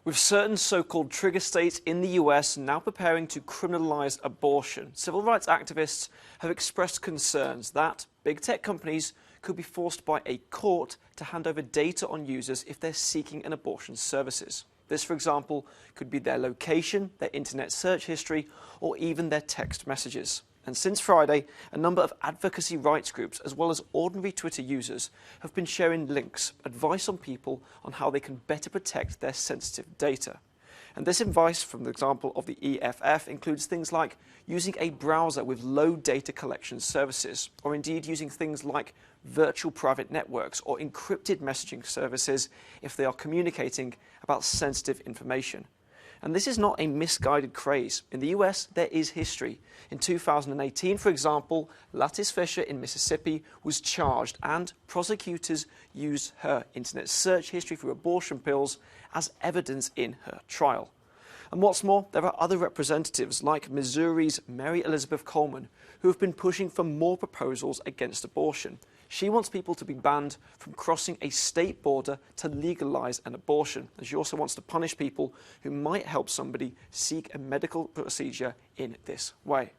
With certain so-called trigger states in the US now preparing to criminalize abortion, civil rights activists have expressed concerns that big tech companies could be forced by a court to hand over data on users if they're seeking an abortion services. This, for example, could be their location, their internet search history, or even their text messages. And since Friday, a number of advocacy rights groups, as well as ordinary Twitter users, have been sharing links, advice on people on how they can better protect their sensitive data. And this advice, from the example of the EFF, includes things like using a browser with low data collection services, or indeed using things like virtual private networks or encrypted messaging services if they are communicating about sensitive information. And this is not a misguided craze. In the US, there is history. In 2018, for example, Lattice Fisher in Mississippi was charged, and prosecutors used her internet search history for abortion pills as evidence in her trial. And what's more, there are other representatives like Missouri's Mary Elizabeth Coleman who have been pushing for more proposals against abortion. She wants people to be banned from crossing a state border to legalize an abortion, and she also wants to punish people who might help somebody seek a medical procedure in this way.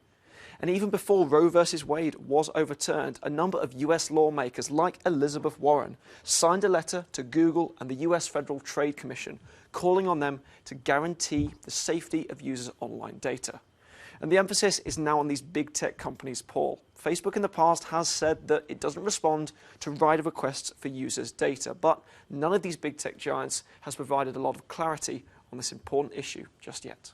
And even before Roe v. Wade was overturned, a number of US lawmakers like Elizabeth Warren signed a letter to Google and the US Federal Trade Commission calling on them to guarantee the safety of users' online data. And the emphasis is now on these big tech companies, Paul. Facebook in the past has said that it doesn't respond to rider requests for users' data, but none of these big tech giants has provided a lot of clarity on this important issue just yet.